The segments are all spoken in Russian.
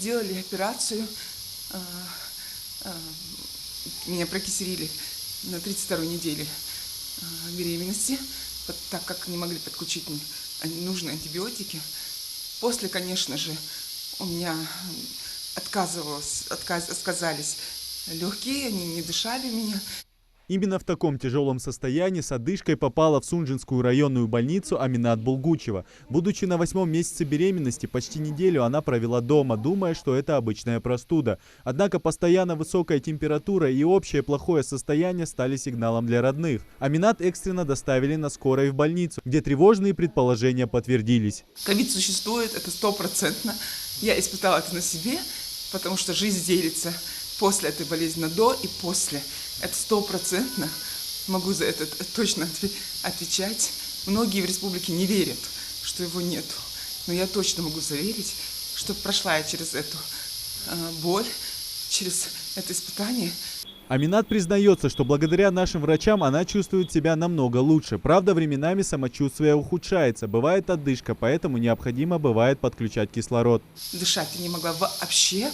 сделали операцию, меня прокисерили на 32-й неделе беременности, так как не могли подключить нужные антибиотики. После, конечно же, у меня отказались легкие, они не дышали у меня. Именно в таком тяжелом состоянии с одышкой попала в Сунжинскую районную больницу Аминат Булгучева. Будучи на 8-м месяце беременности, почти неделю она провела дома, думая, что это обычная простуда. Однако постоянно высокая температура и общее плохое состояние стали сигналом для родных. Аминат экстренно доставили на скорой в больницу, где тревожные предположения подтвердились. Ковид существует, это 100%. Я испытала это на себе, потому что жизнь делится после этой болезни на до и после. Это 100%. Могу за это точно отвечать. Многие в республике не верят, что его нету. Но я точно могу заверить, что прошла я через эту боль, через это испытание. Аминат признается, что благодаря нашим врачам она чувствует себя намного лучше. Правда, временами самочувствие ухудшается, бывает одышка, поэтому необходимо бывает подключать кислород. Дышать я не могла вообще,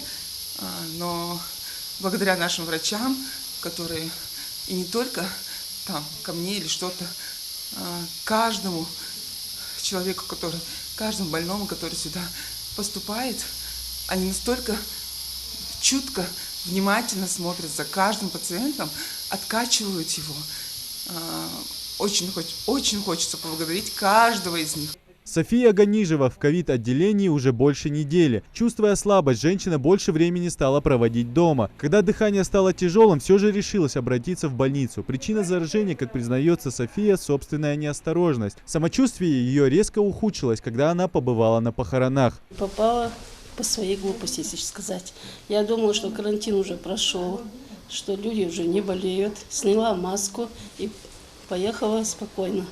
но благодаря нашим врачам, которые и не только там ко мне или что-то, каждому человеку, каждому больному, который сюда поступает, они настолько чутко, внимательно смотрят за каждым пациентом, откачивают его. Очень хочется поблагодарить каждого из них. София Ганижева в ковид-отделении уже больше недели. Чувствуя слабость, женщина больше времени стала проводить дома. Когда дыхание стало тяжелым, все же решилась обратиться в больницу. Причина заражения, как признается София, собственная неосторожность. Самочувствие ее резко ухудшилось, когда она побывала на похоронах. Попала по своей глупости, если сказать. Я думала, что карантин уже прошел, что люди уже не болеют. Сняла маску и поехала спокойно.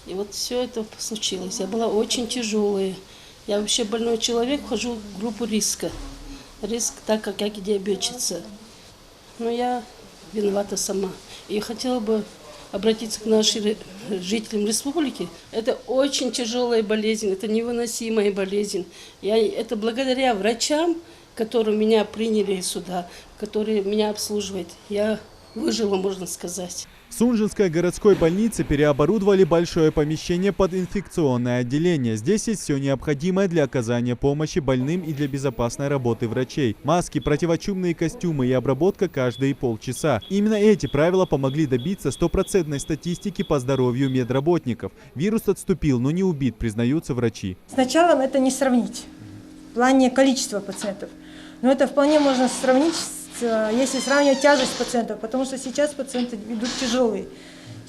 И вот все это случилось. Я была очень тяжелая. Я вообще больной человек, вхожу в группу риска. Риск, так как я диабетчица. Но я виновата сама. И хотела бы обратиться к нашим жителям республики. Это очень тяжелая болезнь, это невыносимая болезнь. Это благодаря врачам, которые меня приняли сюда, которые меня обслуживают. Я выжила, можно сказать. В Сунжинской городской больнице переоборудовали большое помещение под инфекционное отделение. Здесь есть все необходимое для оказания помощи больным и для безопасной работы врачей. Маски, противочумные костюмы и обработка каждые полчаса. Именно эти правила помогли добиться 100% статистики по здоровью медработников. Вирус отступил, но не убит, признаются врачи. С началом это не сравнить в плане количества пациентов. Но это вполне можно сравнить, если сравнивать тяжесть пациентов, потому что сейчас пациенты идут тяжелые.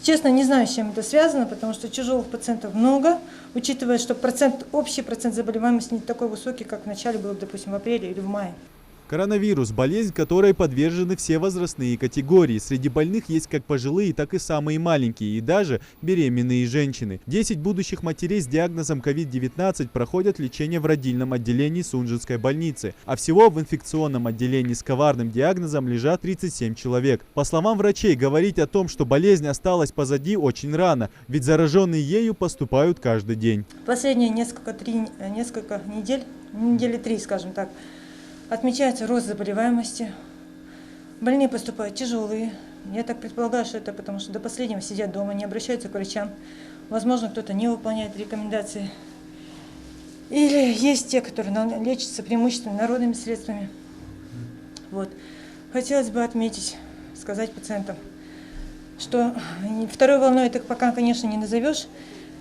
Честно, не знаю, с чем это связано, потому что тяжелых пациентов много, учитывая, что общий процент заболеваемости не такой высокий, как в начале было, допустим, в апреле или в мае. Коронавирус – болезнь, которой подвержены все возрастные категории. Среди больных есть как пожилые, так и самые маленькие, и даже беременные женщины. 10 будущих матерей с диагнозом COVID-19 проходят лечение в родильном отделении Сунжинской больницы. А всего в инфекционном отделении с коварным диагнозом лежат 37 человек. По словам врачей, говорить о том, что болезнь осталась позади, очень рано, ведь зараженные ею поступают каждый день. Последние несколько недель, недели 3, скажем так, отмечается рост заболеваемости. Больные поступают тяжелые. Я так предполагаю, что это потому, что до последнего сидят дома, не обращаются к врачам. Возможно, кто-то не выполняет рекомендации. Или есть те, которые лечатся преимущественно народными средствами. Вот. Хотелось бы отметить, сказать пациентам, что второй волной это пока, конечно, не назовешь,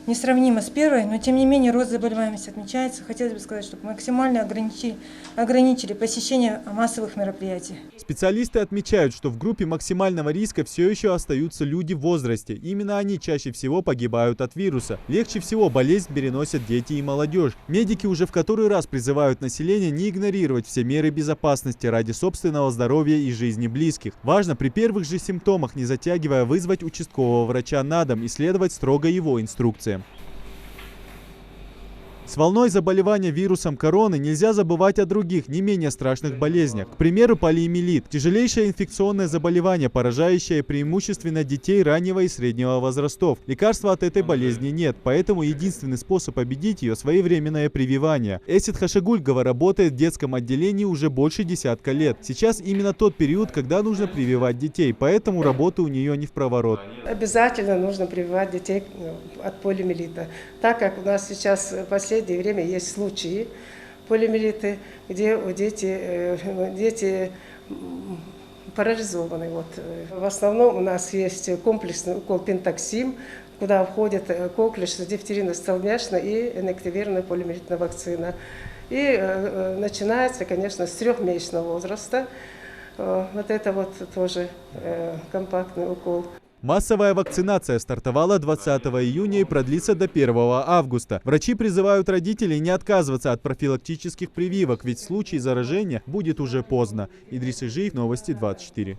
несравнимо с первой, но тем не менее рост заболеваемости отмечается. Хотелось бы сказать, чтобы максимально ограничили посещение массовых мероприятий. Специалисты отмечают, что в группе максимального риска все еще остаются люди в возрасте. Именно они чаще всего погибают от вируса. Легче всего болезнь переносят дети и молодежь. Медики уже в который раз призывают население не игнорировать все меры безопасности ради собственного здоровья и жизни близких. Важно при первых же симптомах, не затягивая, вызвать участкового врача на дом и следовать строго его инструкциям. С волной заболевания вирусом короны нельзя забывать о других, не менее страшных болезнях. К примеру, полиомиелит – тяжелейшее инфекционное заболевание, поражающее преимущественно детей раннего и среднего возрастов. Лекарства от этой болезни нет, поэтому единственный способ победить ее – своевременное прививание. Эсет Хашигульгова работает в детском отделении уже больше десятка лет. Сейчас именно тот период, когда нужно прививать детей, поэтому работа у нее не впроворот. Обязательно нужно прививать детей от полиомиелита, так как у нас сейчас в последнее время есть случаи полиомиелита, где дети парализованы. В основном у нас есть комплексный укол пентаксим, куда входит комплекс дифтерино-столбнячная и инактивированная полиомиелитная вакцина. И начинается, конечно, с 3-месячного возраста. Вот это тоже компактный укол. Массовая вакцинация стартовала 20 июня и продлится до 1 августа. Врачи призывают родителей не отказываться от профилактических прививок, ведь в случае заражения будет уже поздно. Идрис Ижиев, Новости 24.